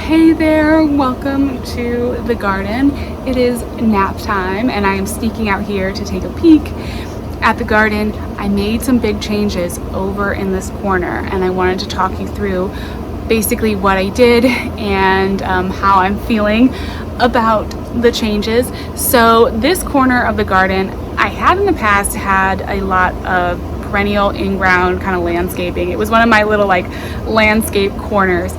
Hey there, welcome to the garden. It is nap time and I am sneaking out here to take a peek at the garden. I made some big changes over in this corner and I wanted to talk you through basically what I did and how I'm feeling about the changes. So this corner of the garden, I had in the past had a lot of perennial in-ground kind of landscaping. It was one of my little like landscape corners.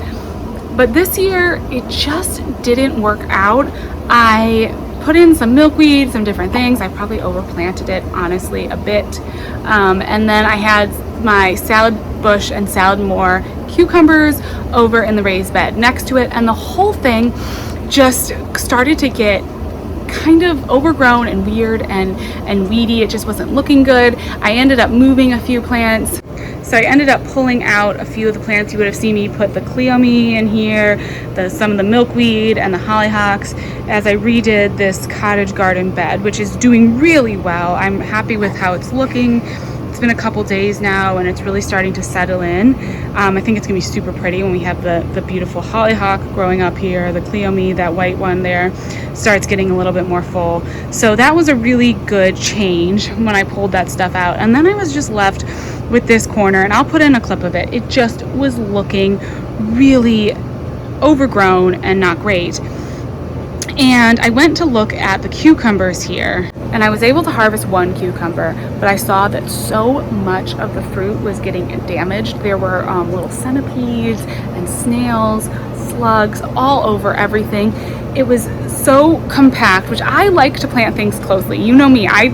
But this year, it just didn't work out. I put in some milkweed, some different things. I probably overplanted it, honestly, a bit. And then I had my salad bush and salad more cucumbers over in the raised bed next to it. And the whole thing just started to get kind of overgrown and weird and weedy. It just wasn't looking good. I ended up moving a few plants. So I ended up pulling out a few of the plants. You would have seen me put the cleome in here, some of the milkweed and the hollyhocks as I redid this cottage garden bed, which is doing really well. I'm happy with how it's looking. It's been a couple days now and it's really starting to settle in. I think it's gonna be super pretty when we have the beautiful hollyhock growing up here. The cleome, that white one there, starts getting a little bit more full. So that was a really good change when I pulled that stuff out. And then I was just left with this corner, and I'll put in a clip of it. It just was looking really overgrown and not great. And I went to look at the cucumbers here, and I was able to harvest one cucumber, but I saw that so much of the fruit was getting damaged. There were little centipedes and snails, slugs all over everything. It was so compact, which I like to plant things closely. You know me, I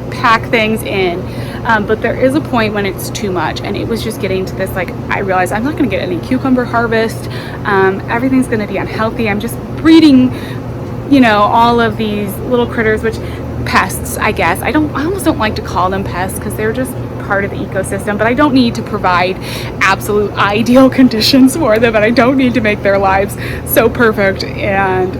pack things in. But there is a point when it's too much, and it was just getting to this, like, I realized I'm not going to get any cucumber harvest. Everything's going to be unhealthy. I'm just breeding, you know, all of these little critters, which pests, I guess. I almost don't like to call them pests because they're just part of the ecosystem, but I don't need to provide absolute ideal conditions for them, and I don't need to make their lives so perfect and,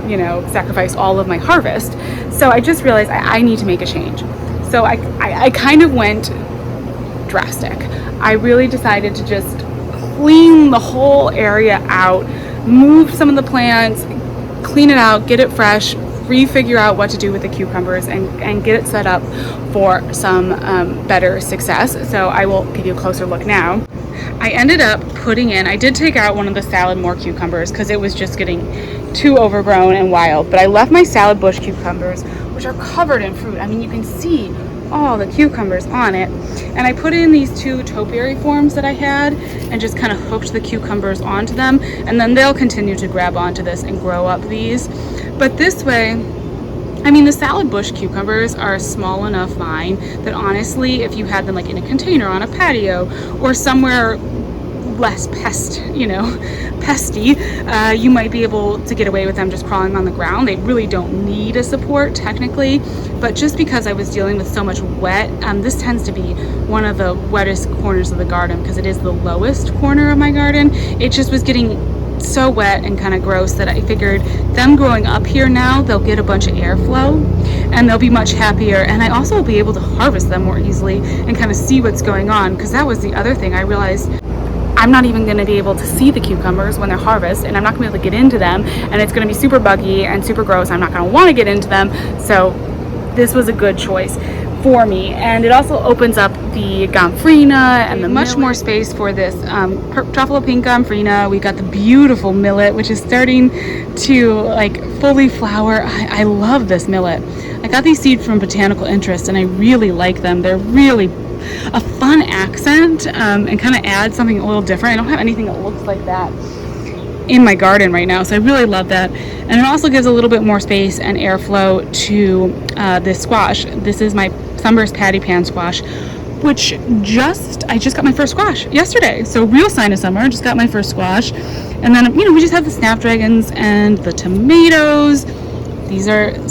you know, sacrifice all of my harvest. So I just realized I need to make a change. So I kind of went drastic. I really decided to just clean the whole area out, move some of the plants, clean it out, get it fresh, refigure out what to do with the cucumbers and get it set up for some better success. So I will give you a closer look now. I ended up putting in, I did take out one of the salad more cucumbers because it was just getting too overgrown and wild, but I left my salad bush cucumbers, which are covered in fruit. I mean, you can see all the cucumbers on it. And I put in these two topiary forms that I had and just kind of hooked the cucumbers onto them. And then they'll continue to grab onto this and grow up these. But this way, I mean, the salad bush cucumbers are a small enough vine that honestly, if you had them like in a container on a patio or somewhere less pesty, you might be able to get away with them just crawling on the ground. They really don't need a support technically, but just because I was dealing with so much wet, this tends to be one of the wettest corners of the garden because it is the lowest corner of my garden. It just was getting so wet and kind of gross that I figured them growing up here now, they'll get a bunch of airflow and they'll be much happier, and I also will be able to harvest them more easily and kind of see what's going on, because that was the other thing I realized. I'm not even going to be able to see the cucumbers when they're harvested, and I'm not going to be able to get into them, and it's going to be super buggy and super gross. I'm not going to want to get into them, so this was a good choice for me. And it also opens up the gomphrena and the much more space for this truffle pink gomphrena. We got the beautiful millet, which is starting to like fully flower. I love this millet. I got these seeds from Botanical Interest, and I really like them. They're really a fun accent and kind of add something a little different. I don't have anything that looks like that in my garden right now, so I really love that. And it also gives a little bit more space and airflow to this squash. This is my sunburst patty pan squash, which I just got my first squash yesterday. So real sign of summer, just got my first squash. And then, you know, we just have the snapdragons and the tomatoes.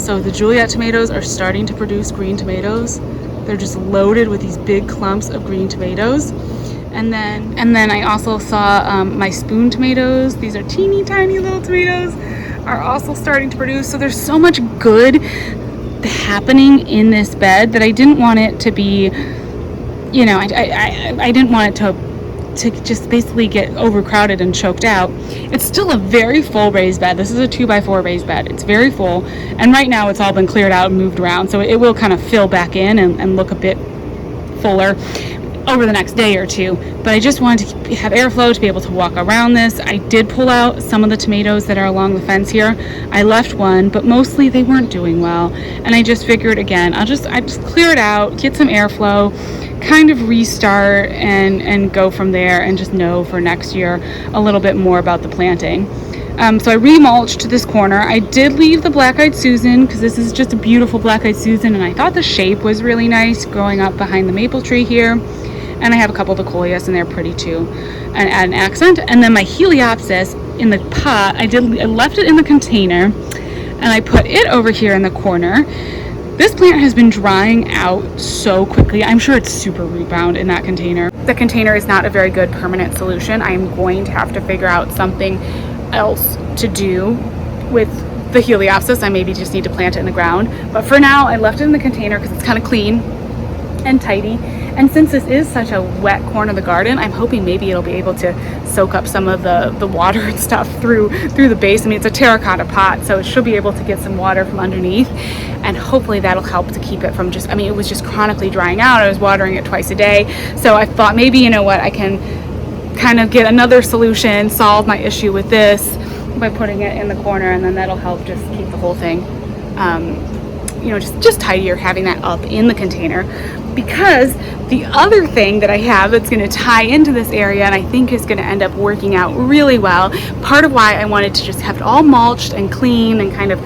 So the Juliet tomatoes are starting to produce green tomatoes. They're just loaded with these big clumps of green tomatoes. And then I also saw my spoon tomatoes. These are teeny tiny little tomatoes, are also starting to produce. So there's so much good happening in this bed that I didn't want it to be, you know, I didn't want it to to just basically get overcrowded and choked out. It's still a very full raised bed. This is a 2x4 raised bed. It's very full, and right now it's all been cleared out and moved around, so it will kind of fill back in and look a bit fuller over the next day or two. But I just wanted to have airflow to be able to walk around this. I did pull out some of the tomatoes that are along the fence here. I left one, but mostly they weren't doing well, and I just figured, again, I just clear it out, get some airflow, kind of restart and go from there, and just know for next year a little bit more about the planting. So I remulched this corner. I did leave the black-eyed Susan because this is just a beautiful black-eyed Susan, and I thought the shape was really nice growing up behind the maple tree here. And I have a couple of Coleus, and they're pretty too, and add an accent. And then my Heliopsis in the pot, I left it in the container, and I put it over here in the corner. This plant has been drying out so quickly. I'm sure it's super root bound in that container. The container is not a very good permanent solution. I'm going to have to figure out something else to do with the Heliopsis. I maybe just need to plant it in the ground. But for now, I left it in the container because it's kind of clean and tidy. And since this is such a wet corner of the garden, I'm hoping maybe it'll be able to soak up some of the water and stuff through the base. I mean, it's a terracotta pot, so it should be able to get some water from underneath, and hopefully that'll help to keep it from just, I mean, it was just chronically drying out. I was watering it twice a day. So I thought maybe, you know what, I can kind of get another solution, solve my issue with this by putting it in the corner, and then that'll help just keep the whole thing, you know, just tidier, having that up in the container. Because the other thing that I have that's going to tie into this area, and I think is going to end up working out really well, part of why I wanted to just have it all mulched and clean and kind of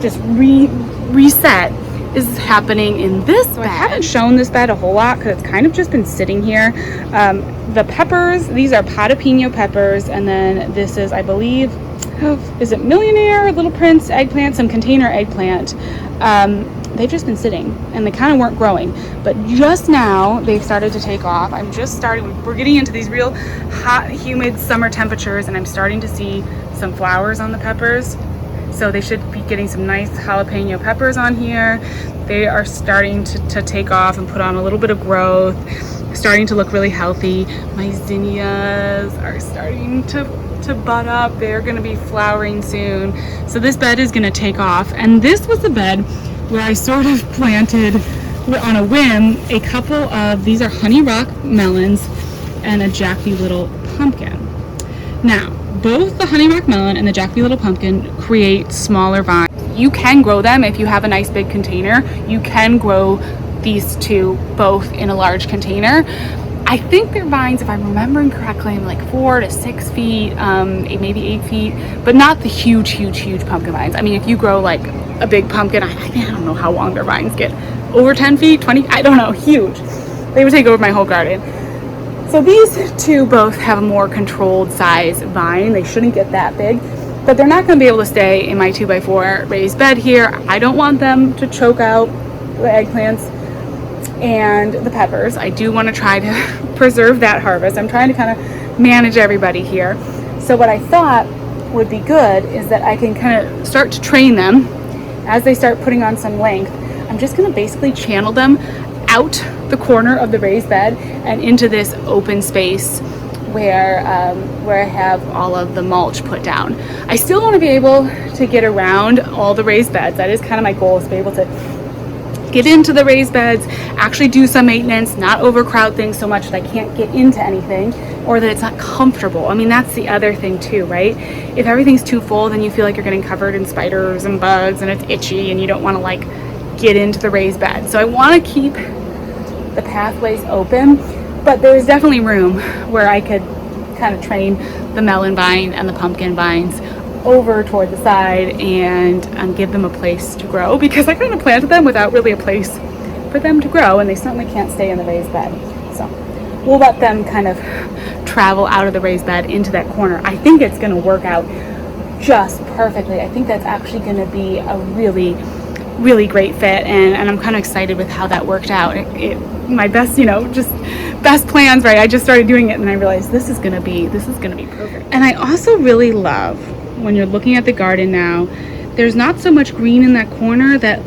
just reset, is happening in this bed. I haven't shown this bed a whole lot because it's kind of just been sitting here. The peppers, these are Potapino peppers, and then this is, I believe, is it Millionaire, Little Prince eggplant, some container eggplant. They've just been sitting, and they kind of weren't growing, but just now they've started to take off. We're getting into these real hot, humid summer temperatures, and I'm starting to see some flowers on the peppers. So they should be getting some nice jalapeno peppers on here. They are starting to take off and put on a little bit of growth, starting to look really healthy. My zinnias are starting to bud up. They're going to be flowering soon. So this bed is going to take off. And this was the bed where I sort of planted on a whim a couple of, these are honey rock melons and a Jack B. Little pumpkin. Now, both the honey rock melon and the Jack B. Little pumpkin create smaller vines. You can grow them if you have a nice big container. You can grow these two both in a large container. I think their vines, if I'm remembering correctly, like 4 to 6 feet, maybe 8 feet, but not the huge pumpkin vines. I mean, if you grow like a big pumpkin, I don't know how long their vines get. Over 10 feet, 20, I don't know, huge. They would take over my whole garden. So these two both have a more controlled size vine. They shouldn't get that big, but they're not going to be able to stay in my 2x4 raised bed here. I don't want them to choke out the eggplants and the peppers. I do want to try to preserve that harvest. I'm trying to kind of manage everybody here. So what I thought would be good is that I can kind of start to train them as they start putting on some length. I'm just going to basically channel them out the corner of the raised bed and into this open space where I have all of the mulch put down. I still want to be able to get around all the raised beds. That is kind of my goal, is to be able to get into the raised beds, actually do some maintenance, not overcrowd things so much that I can't get into anything, or that it's not comfortable. I mean, that's the other thing too, right? If everything's too full, then you feel like you're getting covered in spiders and bugs and it's itchy and you don't want to like get into the raised bed. So I want to keep the pathways open, but there's definitely room where I could kind of train the melon vine and the pumpkin vines over toward the side and give them a place to grow, because I kind of planted them without really a place for them to grow, and they certainly can't stay in the raised bed. So we'll let them kind of travel out of the raised bed into that corner. I think it's going to work out just perfectly. I think that's actually going to be a really great fit, and I'm kind of excited with how that worked out. My best, just best plans, right? I just started doing it and I realized this is going to be perfect. And I also really love, when you're looking at the garden now, there's not so much green in that corner that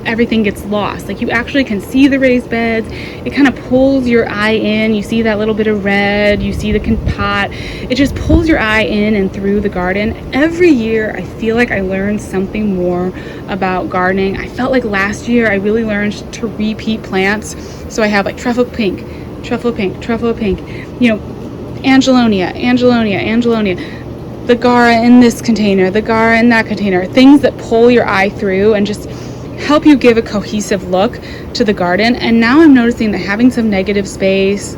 everything gets lost. Like, you actually can see the raised beds. It kind of pulls your eye in. You see that little bit of red, you see the pot. It just pulls your eye in and through the garden. Every year I feel like I learned something more about gardening. I felt like last year I really learned to repeat plants. So I have like truffle pink, truffle pink, truffle pink, you know, Angelonia, Angelonia, Angelonia, the Gara in this container, the Gara in that container, things that pull your eye through and just help you give a cohesive look to the garden. And now I'm noticing that having some negative space,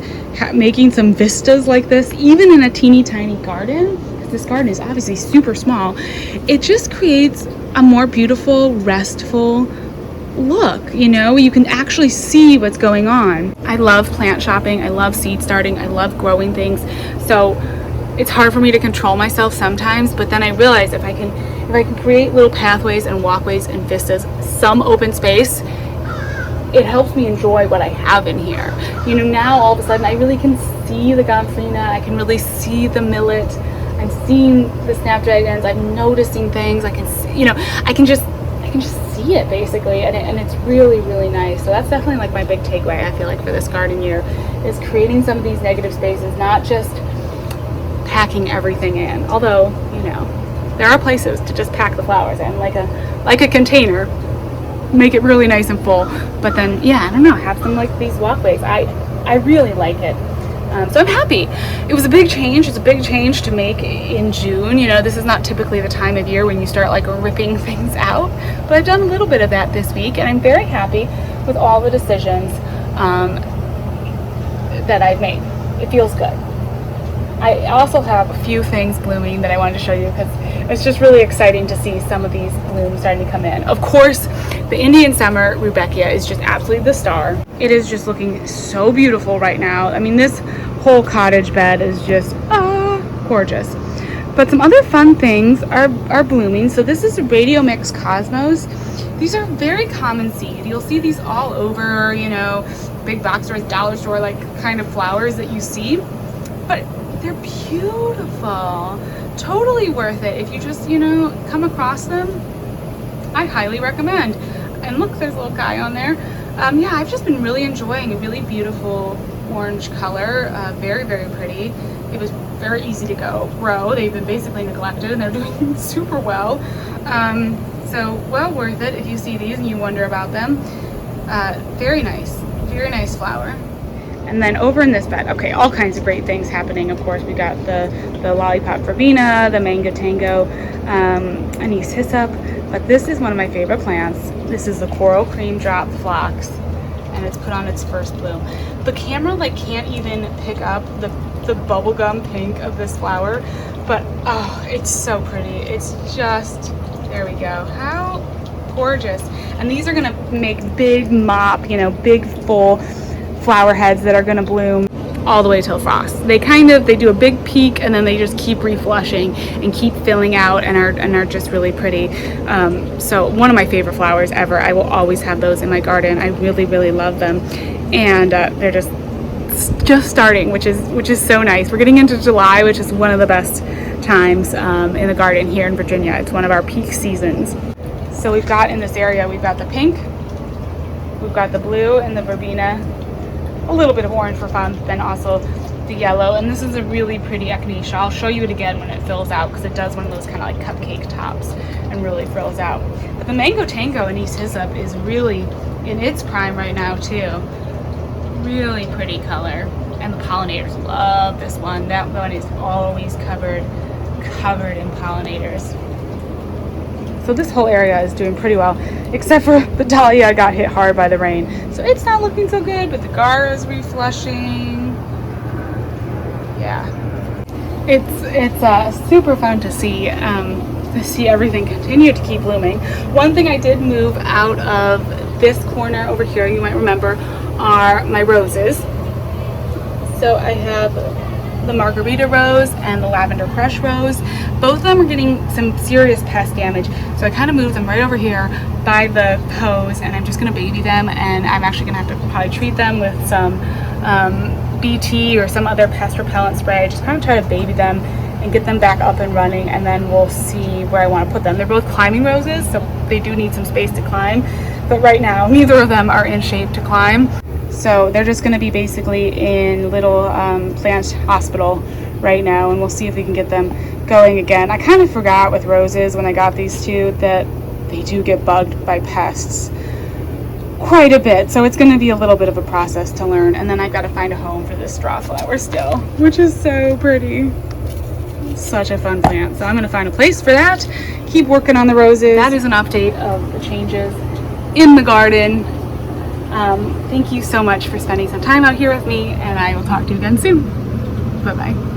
making some vistas like this, even in a teeny tiny garden, because this garden is obviously super small, it just creates a more beautiful, restful look. You know, you can actually see what's going on. I love plant shopping. I love seed starting. I love growing things. So it's hard for me to control myself sometimes, but then I realize if I can create little pathways and walkways and vistas, some open space, it helps me enjoy what I have in here. You know, now all of a sudden I really can see the gomphrena, I can really see the millet, I'm seeing the snapdragons, I'm noticing things, I can see, you know, I can just see it basically, and it's really, really nice. So that's definitely like my big takeaway, I feel like, for this garden year, is creating some of these negative spaces, not just packing everything in. Although, you know, there are places to just pack the flowers in, like a container, make it really nice and full. But then, yeah, I don't know, have some like these walkways. I really like it. So I'm happy. It was a big change. It's a big change to make in June. You know, this is not typically the time of year when you start like ripping things out, but I've done a little bit of that this week, and I'm very happy with all the decisions that I've made. It feels good. I also have a few things blooming that I wanted to show you, because it's just really exciting to see some of these blooms starting to come in. Of course, the Indian Summer Rudbeckia is just absolutely the star. It is just looking so beautiful right now. I mean, this whole cottage bed is just gorgeous. But some other fun things are blooming. So this is Radio Mix Cosmos. These are very common seed. You'll see these all over, you know, big box stores, dollar store, like kind of flowers that you see. But they're beautiful. Totally worth it. If you just, you know, come across them, I highly recommend. And look, there's a little guy on there. Yeah, I've just been really enjoying a really beautiful orange color. Very, very pretty. It was very easy to grow. They've been basically neglected and they're doing super well. So well worth it if you see these and you wonder about them. Very nice flower. And then over in this bed, okay, all kinds of great things happening. Of course, we got the lollipop verbena, the mango tango, anise hyssop. But this is one of my favorite plants. This is the coral cream drop phlox, and it's put on its first bloom. The camera like can't even pick up the bubblegum pink of this flower, but oh, it's so pretty. It's just, there we go. How gorgeous. And these are gonna make big mop, you know, big full flower heads that are going to bloom all the way till frost. They do a big peak and then they just keep reflushing and keep filling out and are just really pretty. So one of my favorite flowers ever. I will always have those in my garden. I really, really love them, and they're just starting, which is so nice. We're getting into July, which is one of the best times in the garden here in Virginia. It's one of our peak seasons. So we've got in this area, we've got the pink, we've got the blue and the verbena, a little bit of orange for fun, but then also the yellow. And this is a really pretty echinacea. I'll show you it again when it fills out, because it does one of those kind of like cupcake tops and really fills out. But the mango tango anise hyssop is really in its prime right now too. Really pretty color, and the pollinators love this one. That one is always covered in pollinators. So this whole area is doing pretty well, except for the dahlia got hit hard by the rain. So it's not looking so good, but the Gara is reflushing. Yeah. It's super fun to see everything continue to keep blooming. One thing I did move out of this corner over here, you might remember, are my roses. So I have the margarita rose and the lavender crush rose. Both of them are getting some serious pest damage, so I kind of moved them right over here by the hose, and I'm just going to baby them, and I'm actually going to have to probably treat them with some BT or some other pest repellent spray. Just kind of try to baby them and get them back up and running, and then we'll see where I want to put them. They're both climbing roses, so they do need some space to climb. but right now neither of them are in shape to climb. So they're just going to be basically in little plant hospital right now, and we'll see if we can get them going again. I kind of forgot with roses when I got these two that they do get bugged by pests quite a bit, so it's going to be a little bit of a process to learn. And then I've got to find a home for this straw flower still, which is so pretty. Such a fun plant. So I'm going to find a place for that, keep working on the roses. That is an update of the changes in the garden. Thank you so much for spending some time out here with me, and I will talk to you again soon. Bye bye.